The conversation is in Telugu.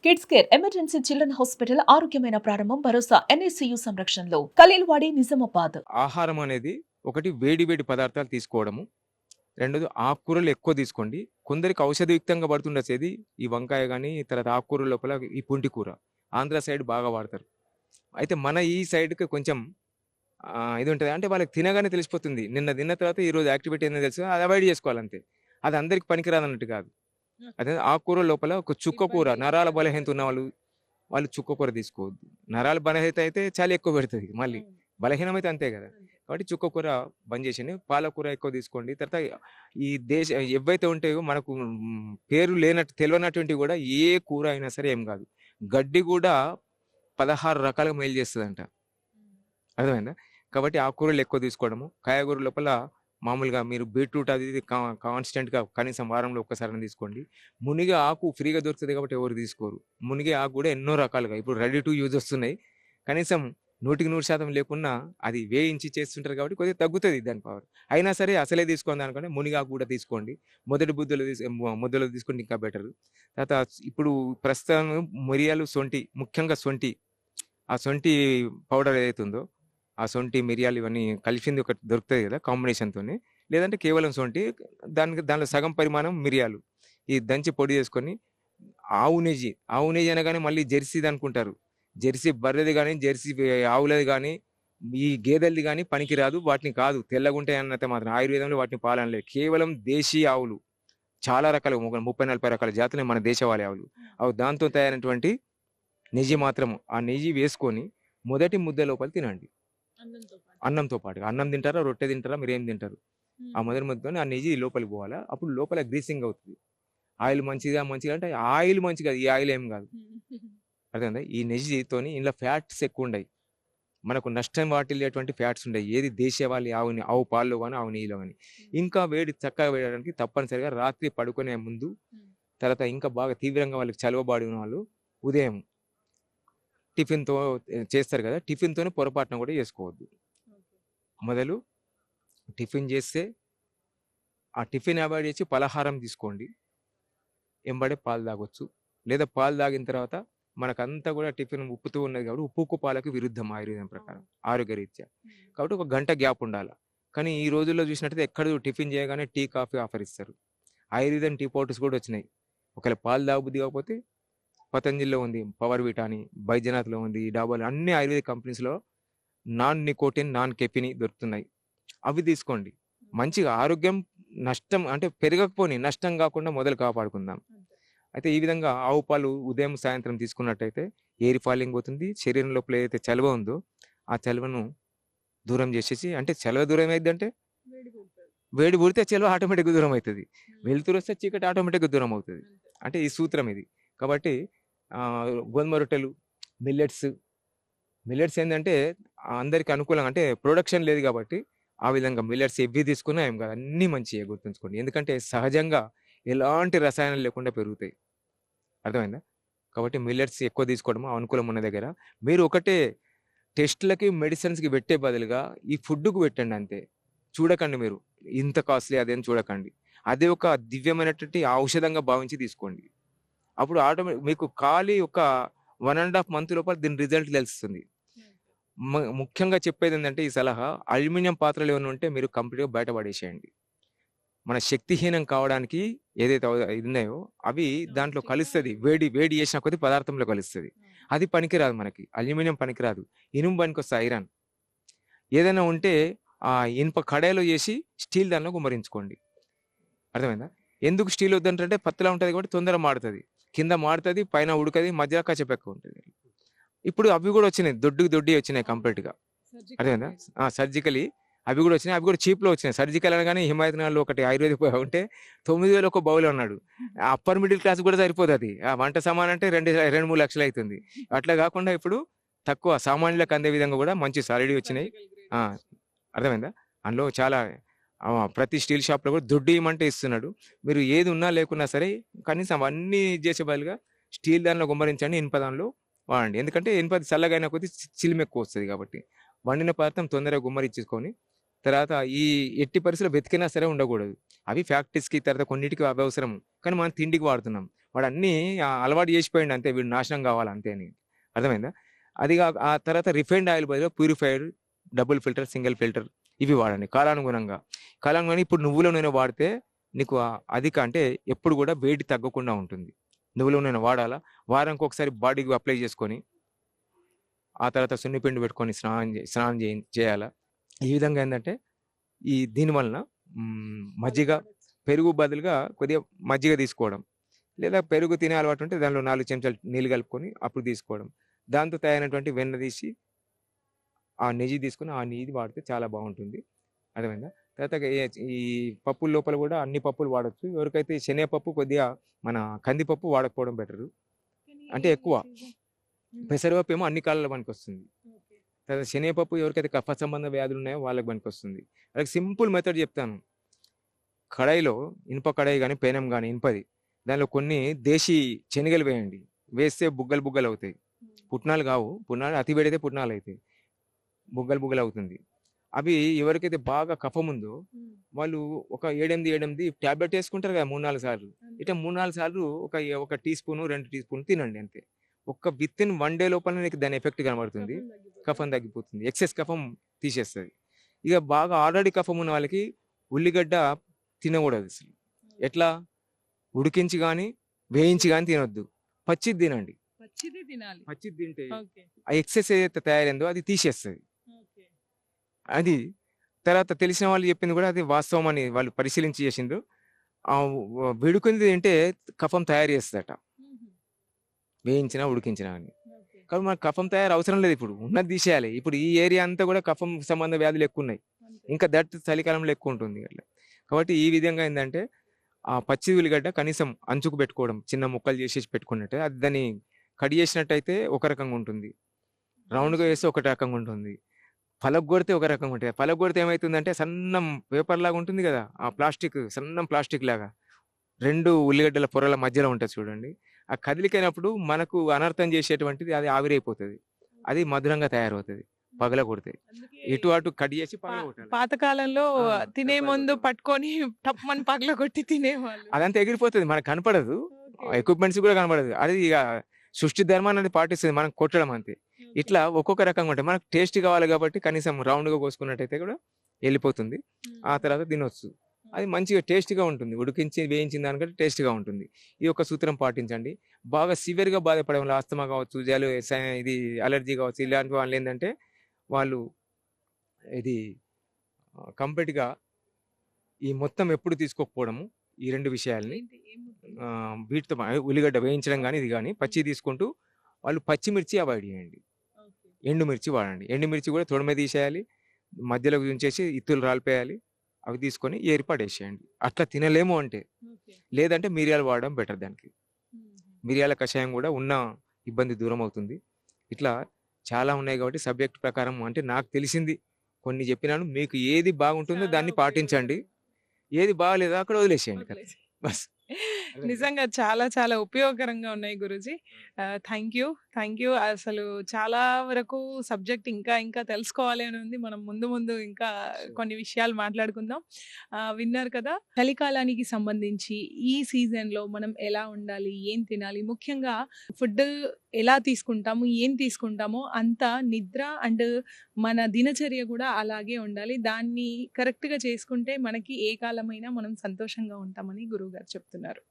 Kids care emergency children hospital ఆరోగ్యమైన ప్రారంభం భరోసా NICU సంరక్షణలో ఖలీల్వాడి నిజామాబాద్. ఆహారం అనేది ఒకటి వేడి వేడి పదార్థాలు తీసుకోవడము. రెండోది ఆకుకూరలు ఎక్కువ తీసుకోండి. కొందరికి ఔషధయుక్తంగా పడుతుండొచ్చేది ఈ వంకాయ గానీ, తర్వాత ఆకుకూరల లోపల ఈ పుంటి కూర. ఆంధ్ర సైడ్ బాగా వాడతారు. అయితే మన ఈ సైడ్‌కి కొంచెం ఇది ఉంటది. అంటే వాళ్ళకి తినగానే తెలిసిపోతుంది. నిన్న తిన్న తర్వాత ఈరోజు యాక్టివిటీ ఏందో తెలుసు. అది అవాయిడ్ చేసుకోవాలంతే. అది అందరికి పనికిరాదన్నట్టు కాదు. అదే ఆకుకూర లోపల ఒక చుక్క కూర నరాల బలహీనత ఉన్నవాళ్ళు వాళ్ళు చుక్క కూర తీసుకోవద్దు. నరాల బలహీనత అయితే చాలా ఎక్కువ పెడతది మళ్ళీ. బలహీనమైతే అంతే గదా! కాబట్టి చుక్క కూర బంద్ చేసేయండి. పాలకూర ఎక్కువ తీసుకోండి. తర్వాత ఈ ఏవైతే ఉంటాయో మనకు పేరు లేనట్టు తెలవనటువంటివి గూడా ఏ కూర అయినా సరే ఏం గాదు. గడ్డి గూడా 16 రకాలుగా మేలు చేస్తదంట. అర్థమైందా? కాబట్టి ఆకుకూరలు ఎక్కువ తీసుకోవడము. కాయగూరల లోపల మామూలుగా మీరు బీట్రూట్ అది ఇది కాన్స్టెంట్‌గా కనీసం వారంలో ఒక్కసారైనా తీసుకోండి. మునిగ ఆకు ఫ్రీగా దొరుకుతది కాబట్టి ఎవరు తీసుకోరు. మునిగే ఆకు గూడా ఎన్నో రకాలుగా ఇప్పుడు రెడీ టు యూజ్ వస్తున్నాయి. కనీసం 100% లేకున్నా అది వేయించి చేస్తుంటారు కాబట్టి కొద్దిగా తగ్గుతది దాని పవర్. అయినా సరే అసలే తీసుకోని దానికంటే మునిగాకు గూడా తీసుకోండి. మొదటి ముద్దలో తీసుకుంటే ఇంకా బెటరు. తర్వాత ఇప్పుడు ప్రస్తుతం మిరియాలు, సొంఠి ముఖ్యంగా సొంఠి. ఆ సొంఠి పౌడర్ ఏదైతే ఉందో ఆ సొంఠి, మిరియాలు ఇవన్నీ కలిసింది ఒకటి దొరుకుతది గదా! కాంబినేషన్‌తోని. లేదంటే కేవలం సొంఠి దాంట్లో సగం పరిమాణం మిరియాలు. ఈ దంచి పొడి చేసుకొని ఆవు నెయ్యి అనగానే మళ్ళీ జెర్సీది అనుకుంటారు. జెర్సీ బర్రెది గాని, జెర్సీ ఆవులది గాని, ఈ గేదెలది గాని పనికిరాదు. వాటిని కాదు తెల్లగుంటాయి అన్నంత మాత్రం ఆయుర్వేదంలో వాటిని పాలనలేదు. కేవలం దేశీ ఆవులు. చాలా రకాలు ఒక 30, 40 రకాల జాతులు మన దేశవాళీ ఆవులు. దాంతో తయారైనటువంటి నెయ్యి మాత్రము. ఆ నెయ్యి వేసుకొని మొదటి ముద్ద లోపల తినండి. అన్నంతో పాటుగా. అన్నం తింటారా? రొట్టె తింటారా? మీరేం తింటారు? ఆ మొదటి ముద్దతోని ఆ నెయ్యి లోపలికి పోవాలా. అప్పుడు లోపల గ్రీసింగ్ అవుతది. ఆయిల్ మంచిగా అంటే ఆయిల్ మంచిది కాదు. ఈ ఆయిల్ ఏం కాదు. అర్థమైందా? ఈ నెయ్యితోని ఇందులో ఫ్యాట్స్ ఎక్కువుండయి. మనకు నష్టం వాటిల్లేటువంటి ఫ్యాట్స్ ఉండయి. ఏది దేశవాళీ ఆవు పాల్లో గాని, ఆవు నెయ్యిలో గాని. ఇంకా వేడి చక్కగా వేయడానికి తప్పనిసరిగా రాత్రి పడుకునే ముందు, తర్వాత ఇంకా బాగా తీవ్రంగా వాళ్ళకి చలువ బాడి ఉన్నవాళ్ళు ఉదయం టిఫిన్‌తో చేస్తారు కదా! టిఫిన్‌తోనే పొరపాటున కూడా చేసుకోవద్దు. మొదలు టిఫిన్ చేస్తే, ఆ టిఫిన్ అవాయిడ్ చేసి పలహారం తీసుకోండి. ఎంబడే పాలు తాగొచ్చు. లేదా పాలు తాగిన తర్వాత మనకంతా కూడా టిఫిన్ ఉప్పుతూ ఉన్నది కాబట్టి ఉప్పుకు పాలకు విరుద్ధం ఆయుర్వేదం ప్రకారం ఆరోగ్యరీత్యా. కాబట్టి ఒక గంట గ్యాప్ ఉండాల. కానీ ఈ రోజుల్లో చూసినట్టయితే ఎక్కడ టిఫిన్ చేయగానే టీ, కాఫీ ఆఫర్ ఇస్తారు. ఆయుర్వేదం టీ పౌడర్స్ కూడా వచ్చినాయి. ఒకవేళ పాలు తాగబుద్ధి కాకపోతే పతంజలిలో ఉంది. పవర్ విటా అని, బైద్యనాథ్‌లో ఉంది. డాబర్‌లో అన్ని ఆయుర్వేదిక్ కంపెనీస్‌లో నాన్ నికోటిన్, నాన్ కెఫిన్ దొరుకుతున్నాయి. అవి తీసుకోండి. మంచిగా ఆరోగ్యం నష్టం అంటే పెరగకపోని నష్టం కాకుండా మొదలు కాపాడుకుందాం. అయితే ఈ విధంగా ఆవు పాలు ఉదయం, సాయంత్రం తీసుకున్నట్టయితే ఎయిర్ ఫాలింగ్ పోతుంది. శరీరం లోపల ఏదైతే చలువ ఉందో ఆ చలువను దూరం చేసేసి అంటే చలువ దూరం అయిద్దంటే వేడి పుడితే చలువ ఆటోమేటిక్‌గా దూరం అయితది. వెలుతురొస్తే చీకటి ఆటోమేటిక్‌గా దూరం అవుతది. అంటే ఈ సూత్రం ఇది. కాబట్టి గోధుమ రొట్టెలు, మిల్లెట్స్ మిల్లెట్స్ ఏందంటే అందరికి అనుకూలంగా అంటే ప్రొడక్షన్ లేదు కాబట్టి ఆ విధంగా మిల్లెట్స్ ఎవ్వి తీసుకున్నా ఏం కాదు. అన్నీ మంచియే గుర్తుంచుకోండి. ఎందుకంటే సహజంగా ఎలాంటి రసాయనాలు లేకుండా పెరుగుతాయి. అర్థమైందా? కాబట్టి మిల్లెట్స్ ఎక్కువ తీసుకోవడం అనుకూలం ఉన్న దగ్గర. మీరు ఒకటే టెస్ట్‌లకి, మెడిసిన్స్‌కి పెట్టే బదులుగా ఈ ఫుడ్‌కి పెట్టండి అంతే. చూడకండి మీరు. ఇంత కాస్ట్‌లీ అదని చూడకండి. అది ఒక దివ్యమైనటువంటి ఔషధంగా భావించి తీసుకోండి. అప్పుడు మీకు ఖాళీ ఒక 1 ½ మంత్ లోపల దీని రిజల్ట్ తెలుస్తుంది. ముఖ్యంగా చెప్పేదేంటంటే ఈ సలహా అల్యూమినియం పాత్రలు ఏమైనా ఉంటే మీరు కంప్లీట్‌గా బయట పడేసేయండి. మన శక్తిహీనం కావడానికి ఏదైతే ఉన్నాయో అవి దాంట్లో కలుస్తది. వేడి చేసిన కొద్దీ పదార్థంలో కలుస్తది. అది పనికిరాదు మనకి. అల్యూమినియం పనికిరాదు. ఇనుము పనికొస్తది ఐరన్. ఏదైనా ఉంటే ఇనుప కడాయిలో చేసి స్టీల్ దానిలో గుమ్మరించుకోండి. అర్థమైందా? ఎందుకు స్టీల్ వద్దంటారంటే పతలా ఉంటది కాబట్టి తొందరగా మాడుతది. కింద మాడుతది, పైన ఉడకది, మధ్యలో కచ్చపెక్క ఉంటది. ఇప్పుడు అవి గూడా వచ్చినాయి. దొడ్డియి వచ్చినాయి కంప్లీట్‌గా. అర్థమైందా? సర్జికలయి అవి గూడా వచ్చినాయి. అవి గూడా చీప్‌లో వచ్చినాయి. సర్జికల్ అనగానే హిమాయత్ నగర్‌లో ఒకటి ఆయుర్వేదిక్ ఉంటే 9,000 ఒక బౌల్ అన్నాడు. అప్పర్ మిడిల్ క్లాస్ కూడా సరిపోదది. ఆ వంట సామాను అంటే 2, 3 లక్షలు అయితుంది. అట్లా కాకుండా ఇప్పుడు తక్కువ సామాన్యులకు అందే విధంగా కూడా మంచి సాలిడ్‌వి వచ్చినాయి. ఆ! అర్థమైందా? అందులో చాలా ప్రతి స్టీల్ షాప్‌లో కూడా దొడ్డియమంటే ఇస్తున్నాడు. మీరు ఏది ఉన్నా లేకున్నా సరే కనీసం అవన్నీ చేసే బదులుగా స్టీల్ దానిలో గుమ్మరించండి. ఇనుప దానిలో వాడండి. ఎందుకంటే ఇనుపది చల్లగైన కొద్దీ చిలిమెక్కువ వస్తది కాబట్టి. వండిన పదార్థం తొందరగా గుమ్మరించేసుకొని తర్వాత ఈ ఎట్టి పరిస్థితిలో వెతికినా సరే ఉండకూడదు. అవి ఫ్యాక్టరీస్‌కి తర్వాత కొన్నిటికి అవి అవసరం. కానీ మనం తిండికి వాడుతున్నాం. వాడు అన్నీ అలవాటు చేసిపోయిండు అంతే, వీడు నాశనం కావాలి అంతే అని. అర్థమైందా? అది ఆ తర్వాత రిఫైన్డ్ ఆయిల్ బదులు purified, double filter, single filter ఇవి వాడండి కాలానుగుణంగా. ఇప్పుడు నువ్వుల నూనె వాడితే నీకు అధిక అంటే ఎప్పుడు కూడా వేడి తగ్గకుండా ఉంటుంది. నువ్వుల నూనె వాడాలా, వారానికి ఒకసారి బాడీకి అప్లై చేసుకొని ఆ తర్వాత సున్నిపిండి పెట్టుకొని స్నానం చేయాలా. ఈ విధంగా ఏంటంటే దీనివలన మజ్జిగ, పెరుగు బదులుగా కొద్దిగా మజ్జిగ తీసుకోవడం, లేదా పెరుగు తినే అలవాటు ఉంటే దానిలో 4 చెంచాలు నీళ్ళు కలుపుకొని అప్పుడు తీసుకోవడం. దాంతో తయారైనటువంటి వెన్న తీసి ఆ నెయ్యి తీసుకొని ఆ నెయ్యి వాడితే చాలా బాగుంటుంది. అర్థమైందా? తర్వాత ఈ పప్పుల లోపల కూడా అన్ని పప్పులు వాడచ్చు. ఎవరికైతే శనగపప్పు కొద్దిగా మన కందిపప్పు వాడకపోవడం బెటరు, అంటే ఎక్కువ. పెసరపప్పు ఏమో అన్ని కాలాల పనికొస్తుంది. తర్వాత శనగపప్పు ఎవరికైతే కఫ సంబంధ వ్యాధులు ఉన్నాయో వాళ్ళకి పనికొస్తుంది. అలాగే సింపుల్ మెథడ్ చెప్తాను. కడాయిలో, ఇనుప కడాయి కానీ పేనం కానీ ఇనుపది, దానిలో కొన్ని దేశీ శనగలు వేయండి. వేస్తే బుగ్గలు బుగ్గలు అవుతాయి. పుట్నాలు కావు, పుట్నాలు అతి వేడితే పుట్నాలు అవుతాయి, బుగ్గలు బుగ్గలు అవుతుంది. అవి ఎవరికైతే బాగా కఫం ఉందో వాళ్ళు ఒక 7-8 టాబ్లెట్ వేసుకుంటారు కదా 3-4 సార్లు. ఇట్లా 3-4 సార్లు ఒక టీ స్పూన్ 2 టీ స్పూన్ తినండి అంతే. విత్ ఇన్ 1 డే లోపల నీకు దాని ఎఫెక్ట్ కనబడుతుంది. కఫం తగ్గిపోతుంది, ఎక్సెస్ కఫం తీసేస్తుంది. ఇక బాగా ఆల్రెడీ కఫం ఉన్న వాళ్ళకి ఉల్లిగడ్డ తినకూడదు అసలు. ఎట్లా? ఉడికించి కానీ వేయించి కానీ తినొద్దు, పచ్చిది తినండి. పచ్చిది తింటే ఆ ఎక్సెస్ ఏదైతే తయారైందో అది తీసేస్తుంది. అది తర్వాత తెలిసిన వాళ్ళు చెప్పింది కూడా అది వాస్తవం అని వాళ్ళు పరిశీలించి చేసిండ్రు. వేడుకుంది తింటే కఫం తయారు చేస్తుందట, వేయించినా ఉడికించినా అని. కాబట్టి మనకు కఫం తయారు అవసరం లేదు, ఇప్పుడు ఉన్నది తీసేయాలి. ఇప్పుడు ఈ ఏరియా అంతా కూడా కఫం సంబంధ వ్యాధులు ఎక్కువ ఉన్నాయి, ఇంకా చలికాలంలో ఎక్కువ ఉంటుంది. కాబట్టి ఈ విధంగా ఏంటంటే ఆ పచ్చి ఉల్లిగడ్డ కనీసం అంచుకు పెట్టుకోవడం, చిన్న ముక్కలు చేసేసి పెట్టుకున్నట్టే. అది దాన్ని కట్ చేసినట్టయితే ఒక రకంగా ఉంటుంది, రౌండ్గా వేస్తే ఒక రకంగా ఉంటుంది, పలగొడితే ఒక రకంగా ఉంటుంది. పలగొడితే ఏమవుతుందంటే సన్నం పేపర్ లాగా ఉంటుంది కదా, ఆ ప్లాస్టిక్, సన్నం ప్లాస్టిక్ లాగా 2 ఉల్లిగడ్డల పొరల మధ్యలో ఉంటుంది చూడండి. ఆ కదిలికైనప్పుడు మనకు అనర్థం చేసేటువంటిది అది ఆవిరైపోతుంది, అది మధురంగా తయారవుతుంది పగలగొడితే. ఇటు అటు కట్ చేసి పగలగొట్టాలి. పాతకాలంలో తినే ముందు పట్టుకొని టప్మని పగలగొట్టి తినేవాళ్ళు. అదంతా ఎగిరిపోతుంది, మనకు కనపడదు, ఎక్విప్మెంట్స్ కూడా కనపడదు. అది ఇక సృష్టి ధర్మాన్ని అది పాటిస్తుంది, మనం కొట్టడం అంతే. ఇట్లా ఒక్కొక్క రకంగా ఉంటాయి. మనకు టేస్ట్ కావాలి కాబట్టి కనీసం రౌండ్గా కోసుకున్నట్టయితే కూడా వెళ్ళిపోతుంది. ఆ తర్వాత తినొచ్చు, అది మంచిగా టేస్ట్గా ఉంటుంది. ఉడికించి వేయించిన దానికంటే టేస్ట్గా ఉంటుంది. ఈ యొక్క సూత్రం పాటించండి. బాగా సివియర్గా బాధపడే వాళ్ళు, ఆస్తమా కావచ్చు, ఇది అలర్జీ కావచ్చు, ఇలాంటి వాళ్ళు ఏంటంటే వాళ్ళు ఇది కంప్లీట్గా ఈ మొత్తం ఎప్పుడు తీసుకోకపోవడము, ఈ 2 విషయాల్ని వీటితో ఉల్లిగడ్డ వేయించడం కానీ ఇది కానీ పచ్చి తీసుకుంటూ వాళ్ళు పచ్చిమిర్చి అవాయిడ్ చేయండి, ఎండుమిర్చి వాడండి. ఎండుమిర్చి కూడా తొడిమ తీసేయాలి, మధ్యలో ఉంచేసి ఇత్తులు రాలిపేయాలి, అవి తీసుకొని ఏరి పడేసేయండి. అట్లా తినలేము అంటే, లేదంటే మిరియాలు వాడడం బెటర్. దానికి మిరియాల కషాయం కూడా ఉన్న ఇబ్బంది దూరం అవుతుంది. ఇట్లా చాలా ఉన్నాయి కాబట్టి సబ్జెక్ట్ ప్రకారం అంటే నాకు తెలిసింది కొన్ని చెప్పినాను. మీకు ఏది బాగుంటుందో దాన్ని పాటించండి, ఏది బాగాలేదో అక్కడ వదిలేసేయండి బస్. నిజంగా చాలా చాలా ఉపయోగకరంగా ఉన్నాయి గురూజీ. Thank you. అసలు చాలా వరకు సబ్జెక్ట్ ఇంకా తెలుసుకోవాలి అని ఉంది. మనం ముందు ఇంకా కొన్ని విషయాలు మాట్లాడుకుందాం. విన్నారు కదా, చలికాలానికి సంబంధించి ఈ సీజన్లో మనం ఎలా ఉండాలి, ఏం తినాలి, ముఖ్యంగా ఫుడ్ ఎలా తీసుకుంటాము, ఏం తీసుకుంటామో అంత నిద్ర అండ్ మన దినచర్య కూడా అలాగే ఉండాలి. దాన్ని కరెక్ట్గా చేసుకుంటే మనకి ఏ కాలమైనా మనం సంతోషంగా ఉంటామని గురువు గారు చెప్తున్నారు.